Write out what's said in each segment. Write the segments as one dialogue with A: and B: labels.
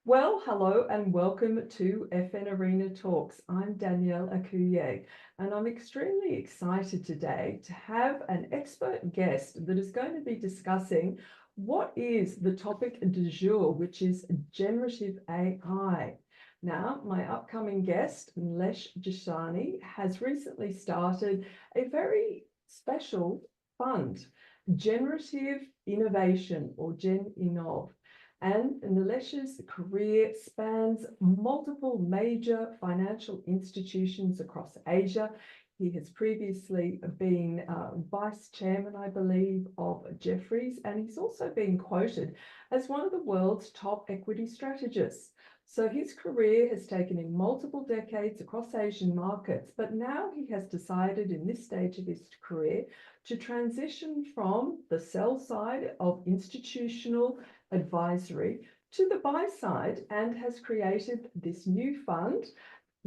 A: Well, hello and welcome to FNArena Talks. I'm Danielle Akuye, and I'm extremely excited today to have an expert guest that is going to be discussing what is the topic du jour, which is generative AI. Now, my upcoming guest, Nilesh Jasani, has recently started a very special fund, Generative Innovation, or GenInnov. And Nilesh's career spans multiple major financial institutions across Asia. He has previously been vice chairman, I believe, of Jeffries, and he's also been quoted as one of the world's top equity strategists. So his career has taken him multiple decades across Asian markets, but now he has decided in this stage of his career to transition from the sell side of institutional advisory to the buy side and has created this new fund,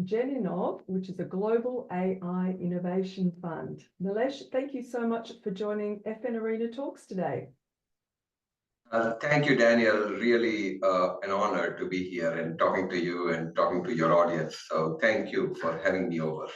A: GenInnov, which is a global AI innovation fund. Nilesh, thank you so much for joining FNArena Talks today.
B: Thank you, Daniel. Really an honor to be here and talking to you and talking to your audience. So thank you for having me over.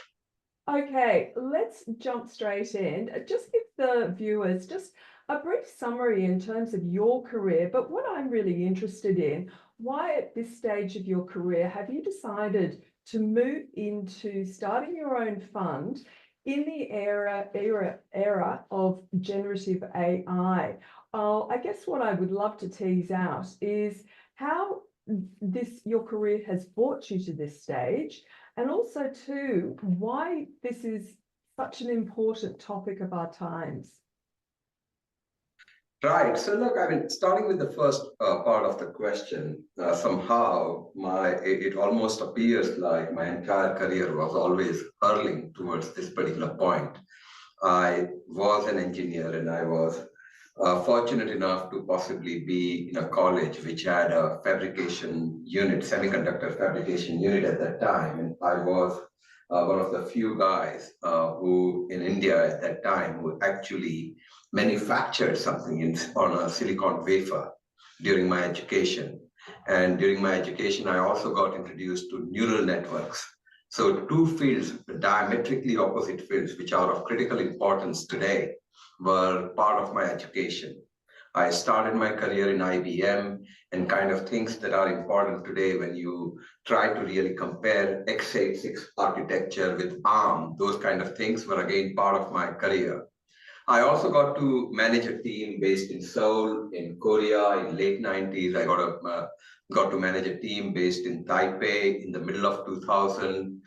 A: Okay, let's jump straight in. Just give the viewers just a brief summary in terms of your career, but what I'm really interested in, why at this stage of your career have you decided to move into starting your own fund in the era of generative AI? I guess what I would love to tease out is how your career has brought you to this stage, and also too, why this is such an important topic of our times.
B: Right. So look, I mean, starting with the first part of the question, somehow it almost appears like my entire career was always hurling towards this particular point. I was an engineer and I was fortunate enough to possibly be in a college which had a fabrication unit, semiconductor fabrication unit at that time. And I was one of the few guys who in India at that time who actually manufactured something on a silicon wafer during my education. And during my education, I also got introduced to neural networks. So two fields, diametrically opposite fields, which are of critical importance today, were part of my education. I started my career in IBM, and kind of things that are important today when you try to really compare x86 architecture with ARM, those kind of things were again part of my career. I also got to manage a team based in Seoul, in Korea, in late 90s. I got to manage a team based in Taipei in the middle of 2000,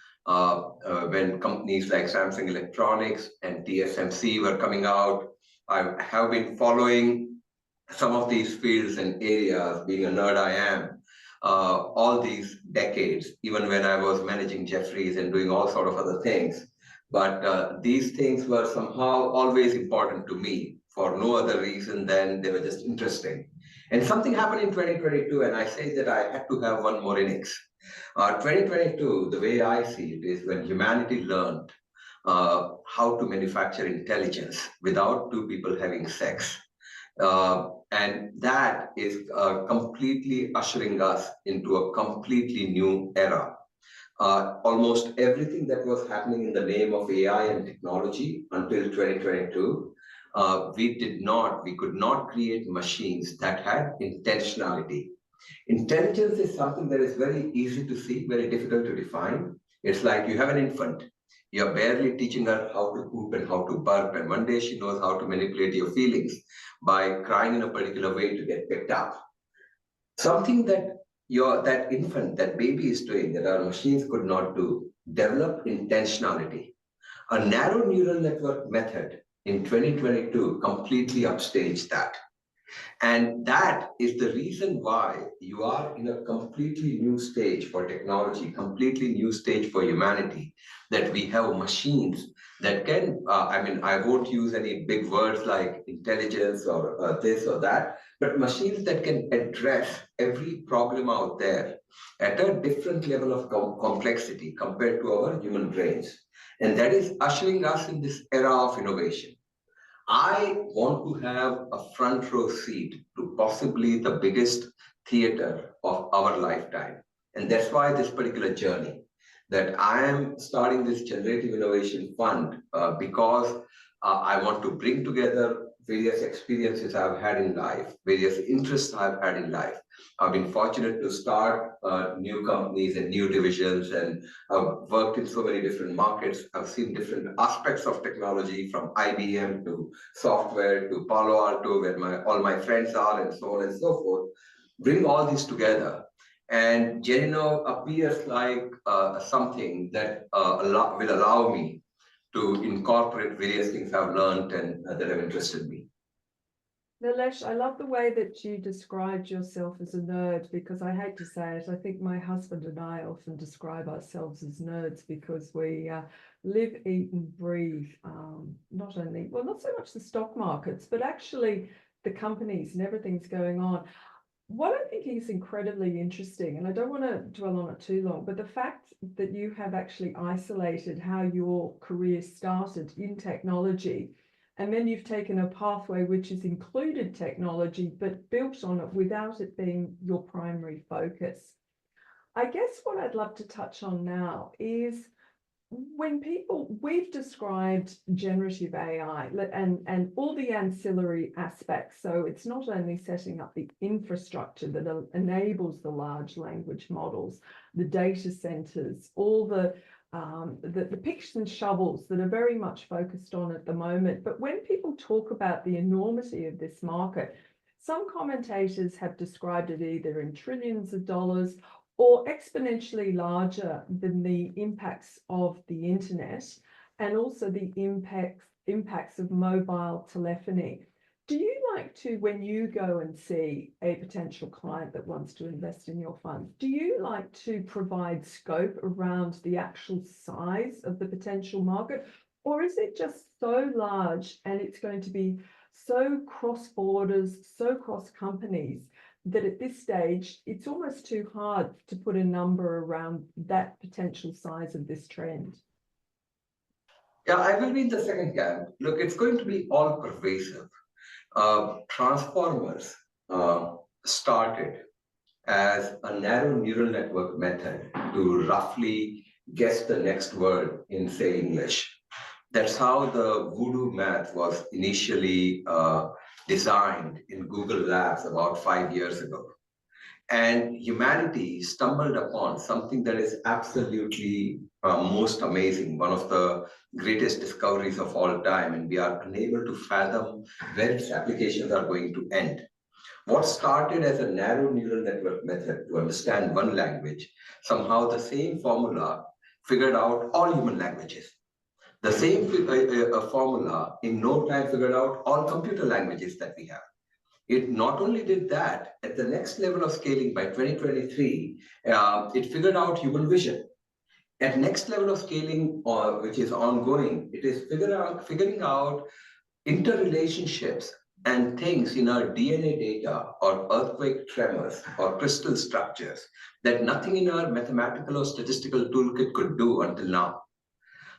B: when companies like Samsung Electronics and TSMC were coming out. I have been following some of these fields and areas, being a nerd I am, all these decades, even when I was managing Jeffries and doing all sort of other things. But these things were somehow always important to me for no other reason than they were just interesting. And something happened in 2022, and I say that I had to have one more innings. 2022, the way I see it, is when humanity learned how to manufacture intelligence without two people having sex. And that is completely ushering us into a completely new era. Almost everything that was happening in the name of AI and technology until 2022, we could not create machines that had intentionality. Intelligence is something that is very easy to see, very difficult to define. It's like you have an infant. You're barely teaching her how to poop and how to burp, and one day she knows how to manipulate your feelings by crying in a particular way to get picked up. Something that that infant, that baby is doing that our machines could not do, develop intentionality. A narrow neural network method in 2022 completely upstaged that. And that is the reason why you are in a completely new stage for technology, completely new stage for humanity, that we have machines that can, I won't use any big words like intelligence or this or that, but machines that can address every problem out there at a different level of complexity compared to our human brains. And that is ushering us in this era of innovation. I want to have a front row seat to possibly the biggest theater of our lifetime. And that's why this particular journey that I am starting this Generative Innovation Fund because I want to bring together various experiences I've had in life, various interests I've had in life. I've been fortunate to start new companies and new divisions, and I've worked in so many different markets. I've seen different aspects of technology, from IBM to software to Palo Alto, where all my friends are, and so on and so forth. Bring all these together. And GenInnov appears like something that will allow me to incorporate various things I've learned and that have interested me.
A: Nilesh, I love the way that you described yourself as a nerd, because I hate to say it, I think my husband and I often describe ourselves as nerds because we live, eat and breathe, not only, well, not so much the stock markets, but actually the companies and everything's going on. What I think is incredibly interesting, and I don't want to dwell on it too long, but the fact that you have actually isolated how your career started in technology, and then you've taken a pathway which has included technology, but built on it without it being your primary focus. I guess what I'd love to touch on now is we've described generative AI and all the ancillary aspects. So it's not only setting up the infrastructure that enables the large language models, the data centers, all the picks and shovels that are very much focused on at the moment. But when people talk about the enormity of this market, some commentators have described it either in trillions of dollars or exponentially larger than the impacts of the internet, and also the impacts of mobile telephony. Do you like to, when you go and see a potential client that wants to invest in your fund, do you like to provide scope around the actual size of the potential market? Or is it just so large and it's going to be so cross borders, so cross companies, that at this stage, it's almost too hard to put a number around that potential size of this trend?
B: Yeah, I will be in the second camp. Look, it's going to be all pervasive. Transformers started as a narrow neural network method to roughly guess the next word in, say, English. That's how the voodoo math was initially designed in Google Labs about 5 years ago. And humanity stumbled upon something that is absolutely most amazing, one of the greatest discoveries of all time, and we are unable to fathom where its applications are going to end. What started as a narrow neural network method to understand one language, somehow the same formula figured out all human languages. The same formula in no time figured out all computer languages that we have. It not only did that, at the next level of scaling by 2023, it figured out human vision. At next level of scaling, which is ongoing, it is figuring out interrelationships and things in our DNA data or earthquake tremors or crystal structures that nothing in our mathematical or statistical toolkit could do until now.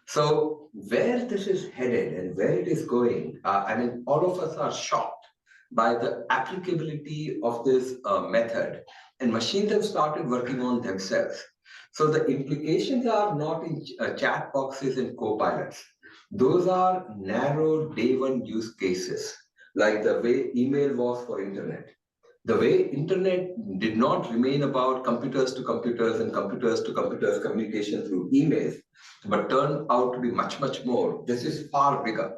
B: So where this is headed and where it is going, I mean, all of us are shocked by the applicability of this method, and machines have started working on themselves. So the implications are not in chat boxes and co-pilots. Those are narrow day one use cases, like the way email was for internet. The way internet did not remain about computers to computers and computers to computers communication through emails, but turned out to be much, much more. This is far bigger.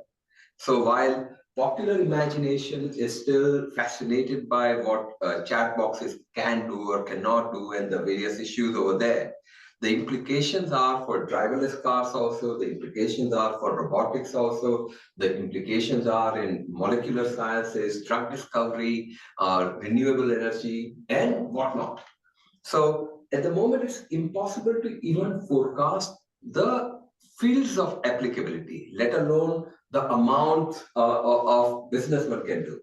B: So while popular imagination is still fascinated by what chat boxes can do or cannot do and the various issues over there, the implications are for driverless cars also, the implications are for robotics also, the implications are in molecular sciences, drug discovery, renewable energy, and whatnot. So at the moment, it's impossible to even forecast the fields of applicability, let alone the amount of business one can do.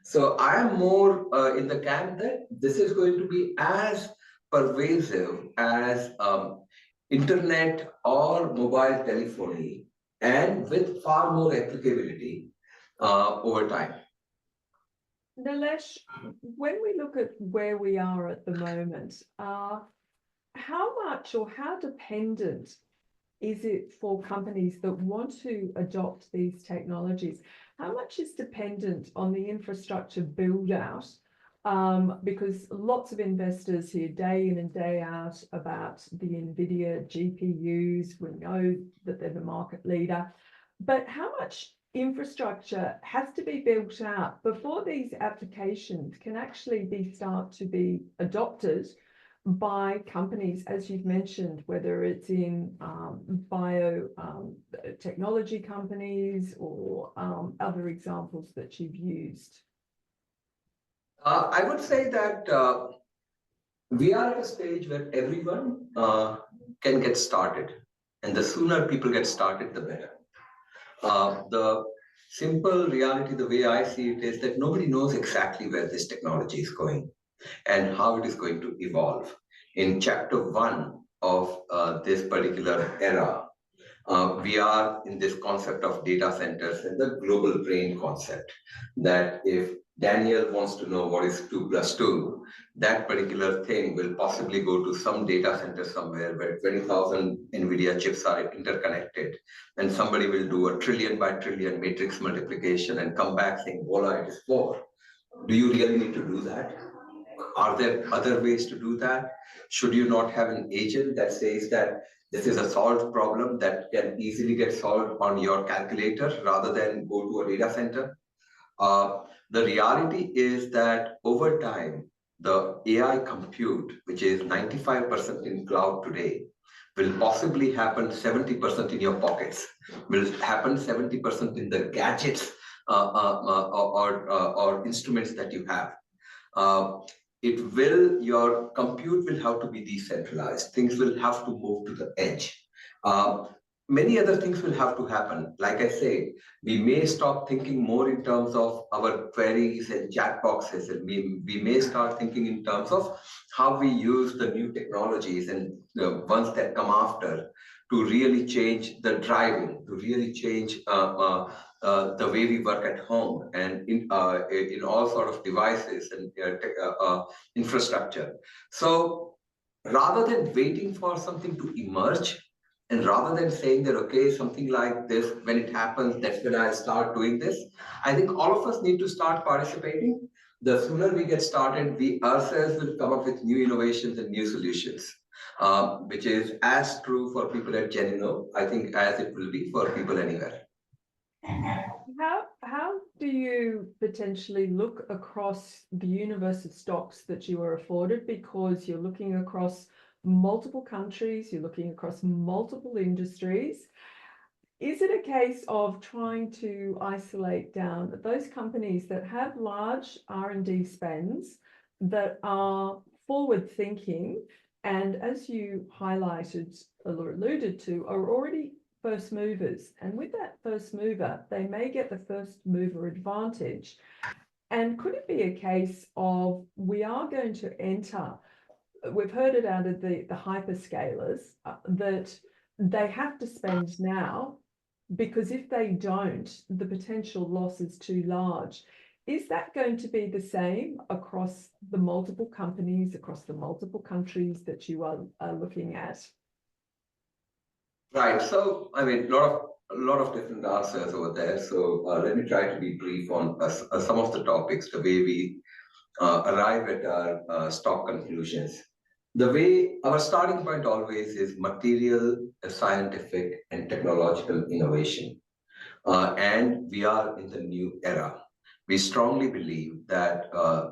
B: So I am more in the camp that this is going to be as pervasive as internet or mobile telephony, and with far more applicability over time.
A: Nilesh, when we look at where we are at the moment, how much or how dependent is it for companies that want to adopt these technologies? How much is dependent on the infrastructure build out? Because lots of investors hear day in and day out about the NVIDIA GPUs. We know that they're the market leader, but how much infrastructure has to be built out before these applications can actually start to be adopted by companies, as you've mentioned, whether it's in technology companies or other examples that you've used?
B: I would say that we are at a stage where everyone can get started, and the sooner people get started, the better. The simple reality, the way I see it, is that nobody knows exactly where this technology is going and how it is going to evolve. In chapter 1 of this particular era, we are in this concept of data centers and the global brain concept, that if Daniel wants to know what is 2 plus 2, that particular thing will possibly go to some data center somewhere where 20,000 NVIDIA chips are interconnected, and somebody will do a trillion by trillion matrix multiplication and come back saying, voila, it is 4. Do you really need to do that? Are there other ways to do that? Should you not have an agent that says that this is a solved problem that can easily get solved on your calculator rather than go to a data center? The reality is that over time, the AI compute, which is 95% in cloud today, will possibly happen 70% in your pockets, will happen 70% in the gadgets or instruments that you have. Your compute will have to be decentralized. Things will have to move to the edge. Many other things will have to happen. Like I say, we may stop thinking more in terms of our queries and chat boxes, and we may start thinking in terms of how we use the new technologies and the ones that come after to really change the driving, to really change the way we work at home and in all sort of devices and infrastructure. So rather than waiting for something to emerge, and rather than saying that, okay, something like this, when it happens, that's when I'll start doing this, I think all of us need to start participating. The sooner we get started, we ourselves will come up with new innovations and new solutions, which is as true for people at GenInnov, I think, as it will be for people anywhere.
A: How do you potentially look across the universe of stocks that you are afforded, because you're looking across multiple countries, you're looking across multiple industries? Is it a case of trying to isolate down those companies that have large R&D spends, that are forward thinking, and as you highlighted or alluded to, are already first movers, and with that first mover, they may get the first mover advantage? And could it be a case of we are going to enter, we've heard it out of the hyperscalers, that they have to spend now, because if they don't, the potential loss is too large. Is that going to be the same across the multiple companies, across the multiple countries that you are looking at?
B: Right. So, I mean, a lot of different answers over there. So let me try to be brief on some of the topics, the way we arrive at our stock conclusions. The way our starting point always is material, scientific, and technological innovation. And we are in the new era. We strongly believe that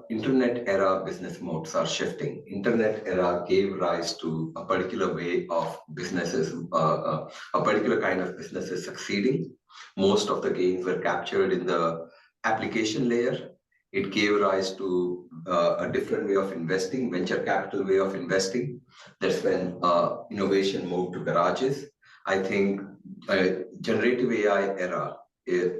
B: internet era business modes are shifting. Internet era gave rise to a particular way of businesses, a particular kind of businesses succeeding. Most of the gains were captured in the application layer. It gave rise to a different way of investing, venture capital way of investing. That's when innovation moved to garages. I think generative AI era,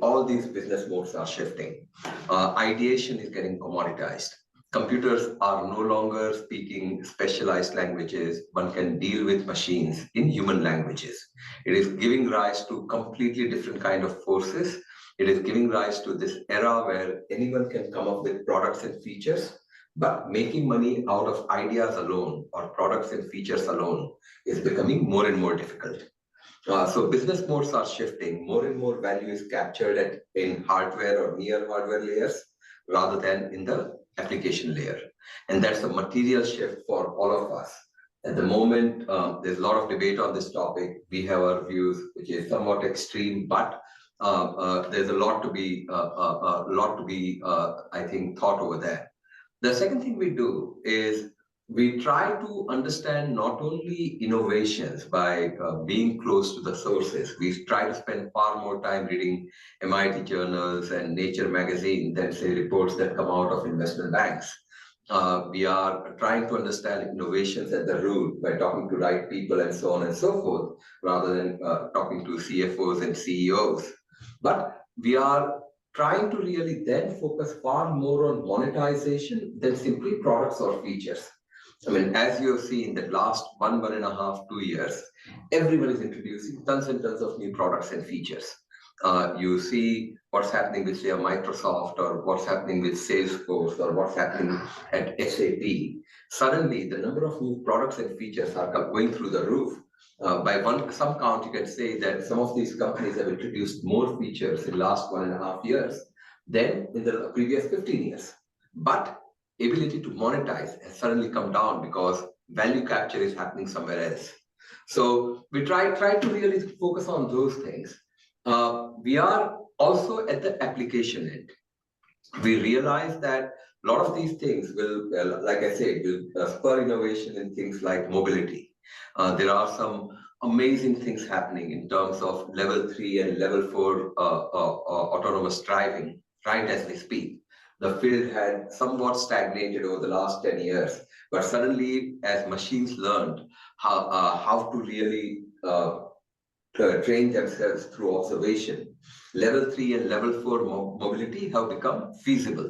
B: all these business modes are shifting. Ideation is getting commoditized. Computers are no longer speaking specialized languages. One can deal with machines in human languages. It is giving rise to completely different kind of forces, It is giving rise to this era where anyone can come up with products and features, but making money out of ideas alone or products and features alone is becoming more and more difficult. So business modes are shifting. More and more value is captured in hardware or near hardware layers rather than in the application layer. And that's a material shift for all of us. At the moment, there's a lot of debate on this topic. We have our views, which is somewhat extreme, but there's a lot to be, I think, thought over there. The second thing we do is we try to understand not only innovations by being close to the sources. We try to spend far more time reading MIT journals and Nature magazine than say reports that come out of investment banks. We are trying to understand innovations at the root by talking to right people and so on and so forth, rather than talking to CFOs and CEOs. But we are trying to really then focus far more on monetization than simply products or features. I mean, as you have seen, the last 1.5, 2 years, everyone is introducing tons and tons of new products and features. You see what's happening with, say, Microsoft, or what's happening with Salesforce, or what's happening at SAP. Suddenly, the number of new products and features are going through the roof. By some count, you can say that some of these companies have introduced more features in the last 1.5 years than in the previous 15 years. But ability to monetize has suddenly come down because value capture is happening somewhere else. So we try to really focus on those things. We are also at the application end. We realize that a lot of these things will, like I said, will spur innovation in things like mobility. There are some amazing things happening in terms of level 3 and level 4 autonomous driving right as we speak. The field had somewhat stagnated over the last 10 years, but suddenly as machines learned how to really train themselves through observation, level 3 and level 4 mobility have become feasible.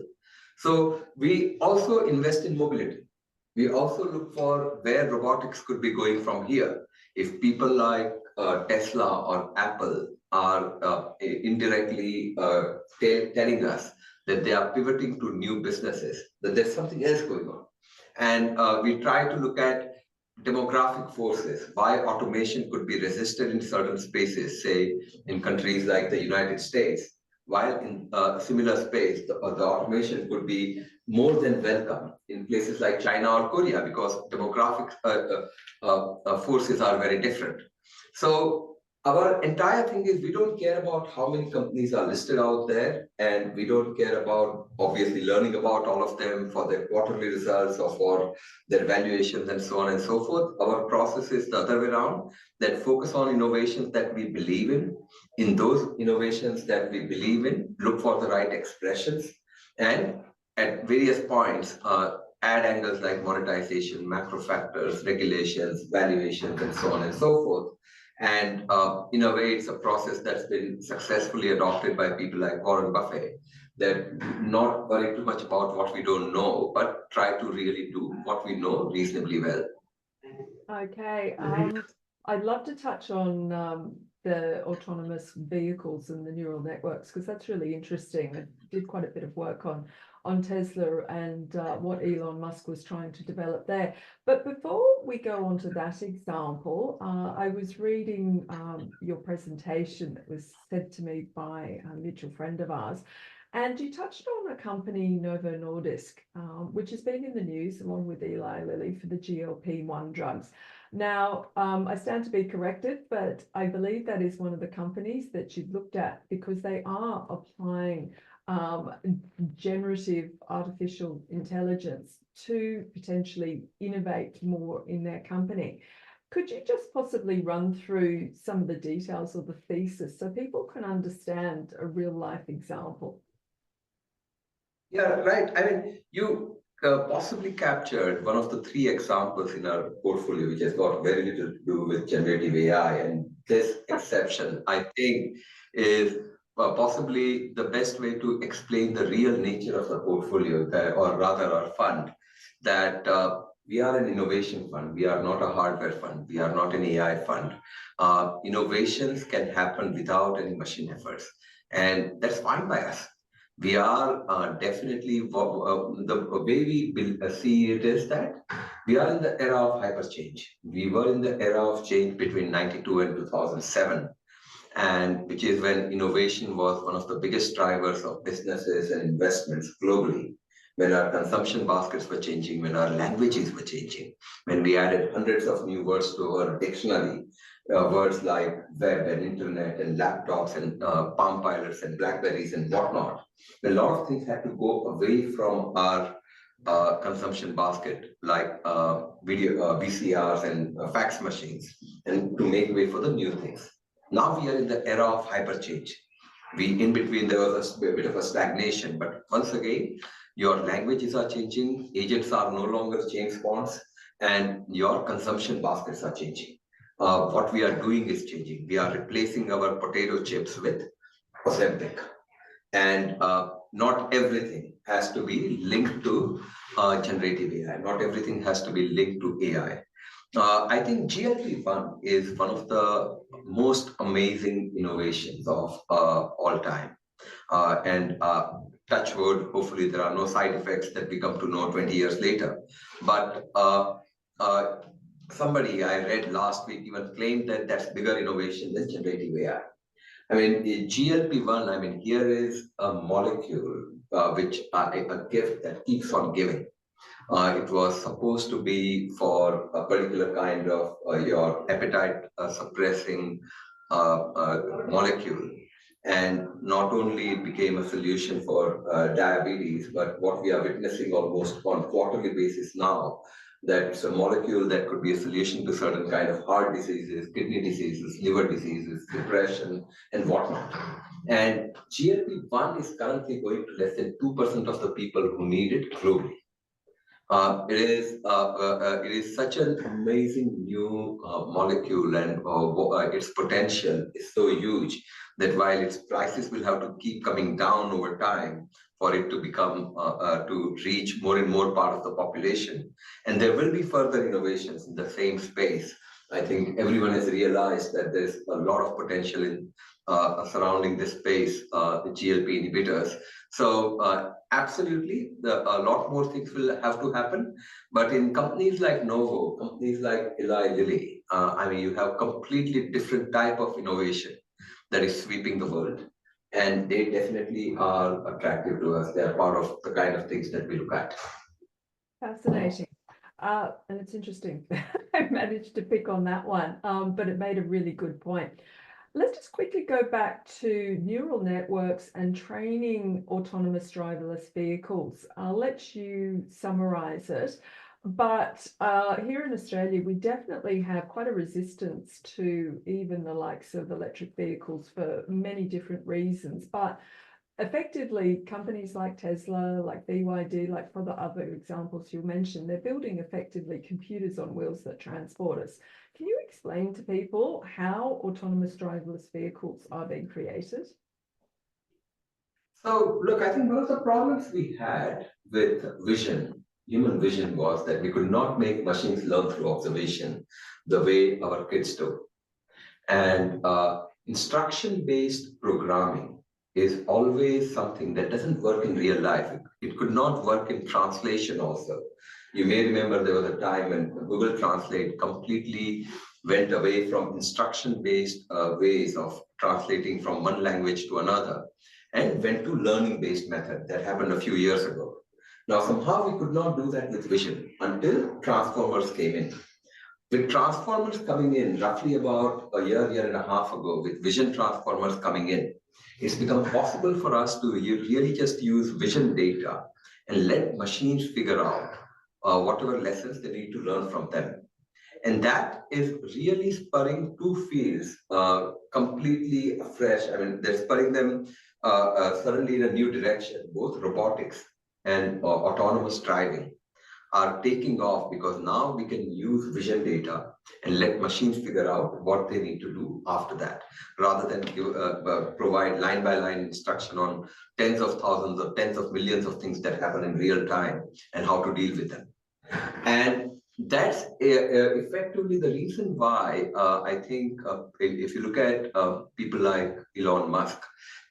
B: So we also invest in mobility. We also look for where robotics could be going from here. If people like Tesla or Apple are indirectly telling us that they are pivoting to new businesses, that there's something else going on. And we try to look at demographic forces, why automation could be resisted in certain spaces, say in countries like the United States, while in a similar space, the automation could be more than welcome in places like China or Korea, because demographic forces are very different. So our entire thing is we don't care about how many companies are listed out there, and we don't care about obviously learning about all of them for their quarterly results or for their valuations and so on and so forth. Our process is the other way around, that focus on innovations that we believe in those innovations that we believe in, look for the right expressions, and at various points, add angles like monetization, macro factors, regulations, valuations, and so on and so forth. And in a way, it's a process that's been successfully adopted by people like Warren Buffett, that not worry too much about what we don't know, but try to really do what we know reasonably well.
A: Okay, I'd love to touch on the autonomous vehicles and the neural networks, because that's really interesting. I did quite a bit of work on Tesla and what Elon Musk was trying to develop there. But before we go on to that example, I was reading your presentation that was sent to me by a mutual friend of ours, and you touched on a company, Novo Nordisk, which has been in the news along with Eli Lilly for the GLP-1 drugs. Now, I stand to be corrected, but I believe that is one of the companies that you've looked at, because they are applying generative artificial intelligence to potentially innovate more in their company. Could you just possibly run through some of the details of the thesis so people can understand a real life example?
B: Yeah, right. I mean, you possibly captured one of the 3 examples in our portfolio, which has got very little to do with generative AI. And this exception, I think, is possibly the best way to explain the real nature of the portfolio, or rather our fund, that we are an innovation fund. We are not a hardware fund. We are not an AI fund. Innovations can happen without any machine efforts. And that's fine by us. We are definitely, the way we see it is that we are in the era of hyper change. We were in the era of change between 92 and 2007, and which is when innovation was one of the biggest drivers of businesses and investments globally. When our consumption baskets were changing, when our languages were changing, when we added hundreds of new words to our dictionary, words like web and internet and laptops and Palm Pilots and Blackberries and whatnot. A lot of things had to go away from our consumption basket, like video VCRs and fax machines, and to make way for the new things. Now we are in the era of hyper change. In between there was a bit of a stagnation, but once again, your languages are changing, agents are no longer James Bonds, and your consumption baskets are changing. What we are doing is changing. We are replacing our potato chips with Ozempic, and not everything has to be linked to generative AI. Not everything has to be linked to AI. I think GLP-1 is one of the most amazing innovations of all time. And touch wood, hopefully there are no side effects that we come to know 20 years later. But uh, somebody I read last week even claimed that that's bigger innovation than generative AI. I mean, GLP-1, I mean, here is a molecule which a gift that keeps on giving. It was supposed to be for a particular kind of your appetite suppressing molecule. And not only it became a solution for diabetes, but what we are witnessing almost on quarterly basis now, that it's a molecule that could be a solution to certain kind of heart diseases, kidney diseases, liver diseases, depression, and whatnot. And GLP-1 is currently going to less than 2% of the people who need it globally. It is such an amazing new molecule, and its potential is so huge that while its prices will have to keep coming down over time for it to become to reach more and more part of the population, and there will be further innovations in the same space. I think everyone has realized that there's a lot of potential in surrounding this space, the GLP inhibitors. So absolutely, a lot more things will have to happen. But in companies like Novo, companies like Eli Lilly, I mean, you have completely different type of innovation that is sweeping the world. And they definitely are attractive to us. They are part of the kind of things that we look at.
A: Fascinating. And it's interesting. I managed to pick on that one, but it made a really good point. Let's just quickly go back to neural networks and training autonomous driverless vehicles. I'll let you summarize it. But here in Australia, we definitely have quite a resistance to even the likes of electric vehicles for many different reasons. But effectively, companies like Tesla, like BYD, like for the other examples you mentioned, they're building effectively computers on wheels that transport us. Can you explain to people how autonomous driverless vehicles are being created?
B: So, look, I think one of the problems we had with vision, human vision, was that we could not make machines learn through observation the way our kids do. And instruction-based programming is always something that doesn't work in real life. It could not work in translation also. You may remember there was a time when Google Translate completely went away from instruction-based ways of translating from one language to another and went to learning-based method. That happened a few years ago. Now, somehow we could not do that with vision until transformers came in. With transformers coming in roughly about a year and a half ago, with vision transformers coming in, it's become possible for us to really just use vision data and let machines figure out whatever lessons they need to learn from them. And that is really spurring two fields completely afresh. I mean, they're spurring them suddenly in a new direction. Both robotics and autonomous driving are taking off because now we can use vision data and let machines figure out what they need to do after that, rather than provide line by line instruction on tens of thousands or tens of millions of things that happen in real time and how to deal with them. And that's effectively the reason why I think if you look at people like Elon Musk,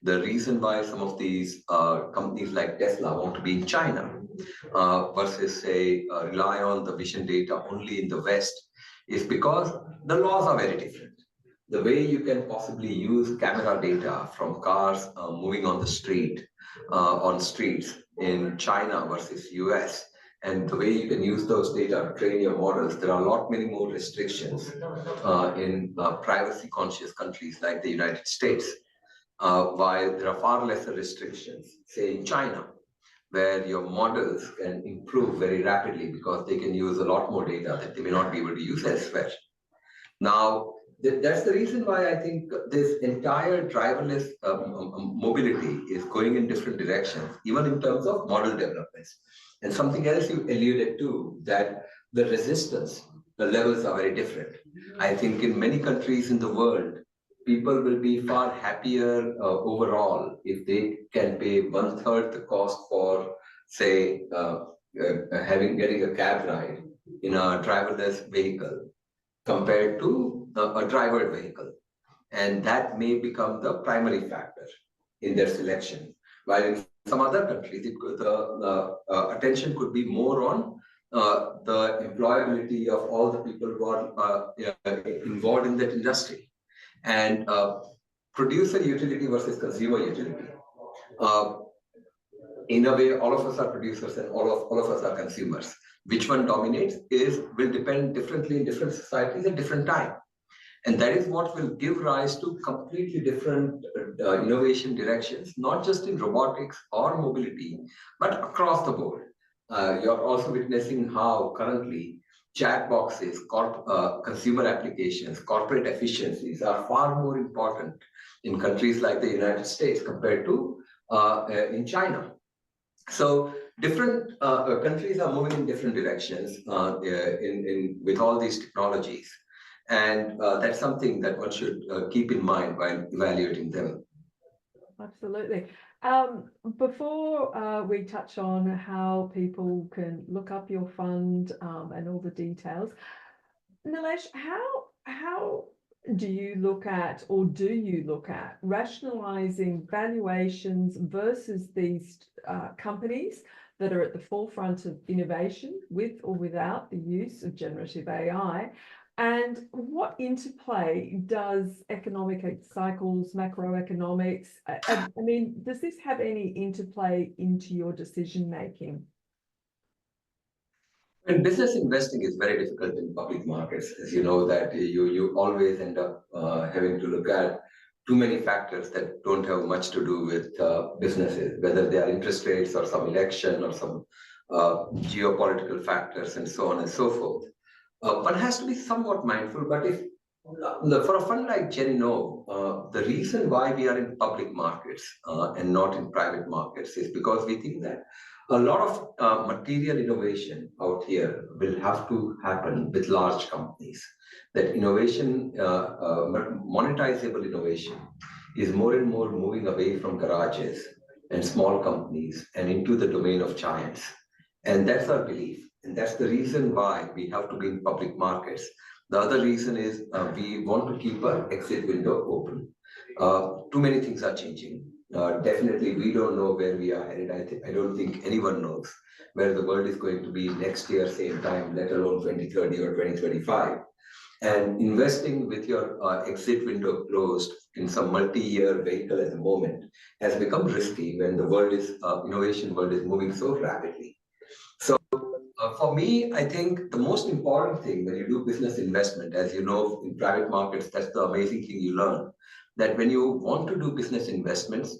B: The reason why some of these companies like Tesla want to be in China versus, say, rely on the vision data only in the West is because the laws are very different. The way you can possibly use camera data from cars moving on the street, on streets in China versus US, and the way you can use those data to train your models, there are a lot many more restrictions in privacy conscious countries like the United States, while there are far lesser restrictions, say in China, where your models can improve very rapidly because they can use a lot more data that they may not be able to use elsewhere. Now, that's the reason why I think this entire driverless mobility is going in different directions, even in terms of model developments. And something else you alluded to, that the resistance, the levels are very different. I think in many countries in the world, people will be far happier overall if they can pay 1/3 the cost for, say, getting a cab ride in a driverless vehicle compared to a driver vehicle. And that may become the primary factor in their selection. While in some other countries, the attention could be more on the employability of all the people who are involved in that industry. And producer utility versus consumer utility. In a way, all of us are producers and all of us are consumers. Which one dominates will depend differently in different societies at different time. And that is what will give rise to completely different innovation directions, not just in robotics or mobility, but across the board. You're also witnessing how currently chat boxes, consumer applications, corporate efficiencies are far more important in countries like the United States compared to in China. So different countries are moving in different directions with all these technologies. And that's something that one should keep in mind while evaluating them.
A: Absolutely. Before we touch on how people can look up your fund and all the details, Nilesh, how do you look at, or do you look at, rationalizing valuations versus these companies that are at the forefront of innovation with or without the use of generative AI? And what interplay does economic cycles, macroeconomics, I mean, does this have any interplay into your decision making?
B: And business investing is very difficult in public markets, as you know, that you always end up having to look at too many factors that don't have much to do with businesses, whether they are interest rates or some election or some geopolitical factors and so on and so forth. One has to be somewhat mindful, but if for a fund like GenInnov, the reason why we are in public markets and not in private markets is because we think that a lot of material innovation out here will have to happen with large companies. That innovation, monetizable innovation, is more and more moving away from garages and small companies and into the domain of giants. And that's our belief. And that's the reason why we have to be in public markets. The other reason is we want to keep our exit window open. Too many things are changing. Definitely, we don't know where we are headed. I don't think anyone knows where the world is going to be next year, same time, let alone 2030 or 2025. And investing with your exit window closed in some multi-year vehicle at the moment has become risky when the world is innovation world is moving so rapidly. So for me, I think the most important thing when you do business investment, as you know, in private markets, that's the amazing thing you learn, that when you want to do business investments,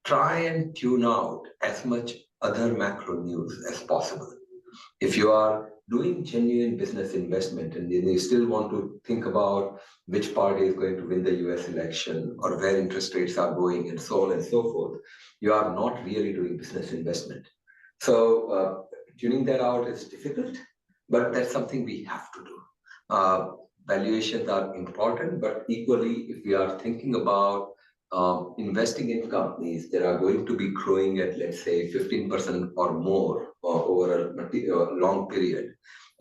B: try and tune out as much other macro news as possible. If you are doing genuine business investment and you still want to think about which party is going to win the US election or where interest rates are going and so on and so forth, you are not really doing business investment. So tuning that out is difficult, but that's something we have to do. Valuations are important, but equally, if we are thinking about investing in companies that are going to be growing at, let's say, 15% or more over a long period,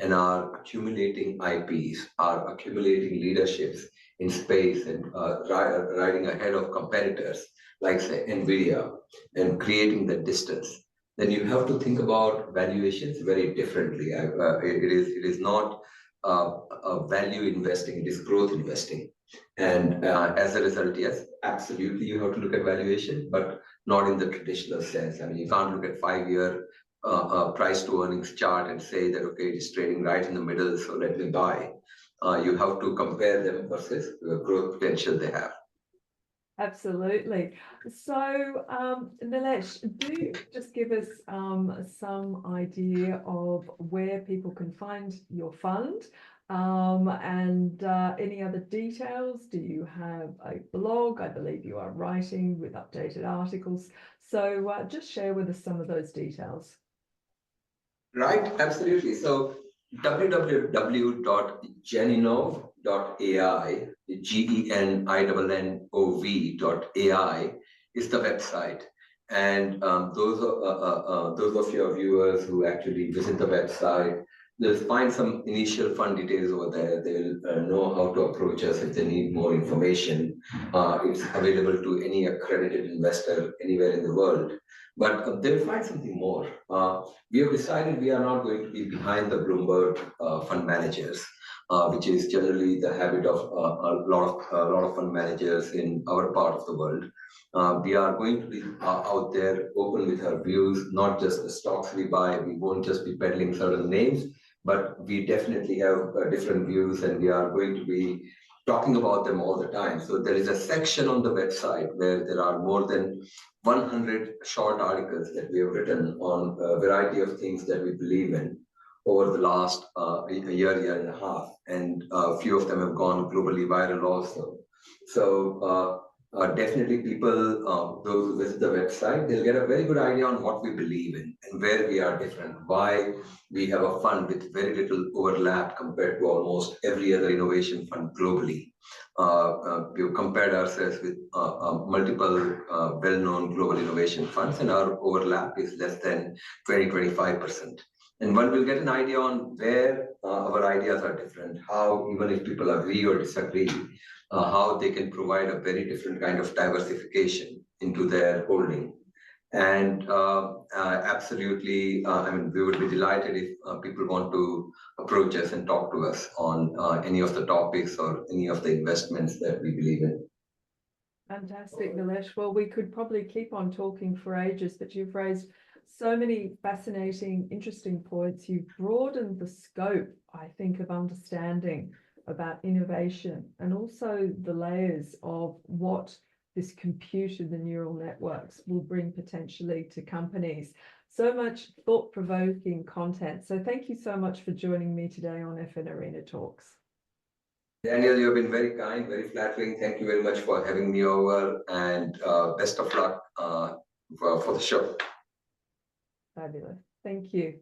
B: and are accumulating IPs, are accumulating leaderships in space and riding ahead of competitors like say NVIDIA and creating the distance, then you have to think about valuations very differently. It is not value investing, it is growth investing. And as a result, yes, absolutely, you have to look at valuation, but not in the traditional sense. I mean, you can't look at 5-year price to earnings chart and say that, okay, it is trading right in the middle, so let me buy. You have to compare them versus the growth potential they have.
A: Absolutely. So, Nilesh, do you just give us some idea of where people can find your fund and any other details? Do you have a blog? I believe you are writing with updated articles. So just share with us some of those details.
B: Right, absolutely. So www.geninnov.ai, GENINNOV.ai is the website. And those of your viewers who actually visit the website, they'll find some initial fund details over there. They'll know how to approach us if they need more information. It's available to any accredited investor anywhere in the world. But they'll find something more. We have decided we are not going to be behind the Bloomberg fund managers, which is generally the habit of a lot of fund managers in our part of the world. We are going to be out there open with our views, not just the stocks we buy. We won't just be peddling certain names, but we definitely have different views, and we are going to be talking about them all the time. So there is a section on the website where there are more than 100 short articles that we have written on a variety of things that we believe in over the last year and a half. And a few of them have gone globally viral also. So definitely people, those who visit the website, they'll get a very good idea on what we believe in and where we are different, why we have a fund with very little overlap compared to almost every other innovation fund globally. We've compared ourselves with multiple well-known global innovation funds, and our overlap is less than 20-25%. And one will get an idea on where our ideas are different, how even if people agree or disagree, how they can provide a very different kind of diversification into their holding. And absolutely, I mean, we would be delighted if people want to approach us and talk to us on any of the topics or any of the investments that we believe in.
A: Fantastic, Nilesh. Well, we could probably keep on talking for ages, but you've raised so many fascinating, interesting points. You've broadened the scope, I think, of understanding about innovation and also the layers of what this computer, the neural networks, will bring potentially to companies. So much thought-provoking content. So thank you so much for joining me today on FNArena Talks.
B: Daniel, you've been very kind, very flattering. Thank you very much for having me over, and best of luck for the show.
A: Fabulous. Thank you.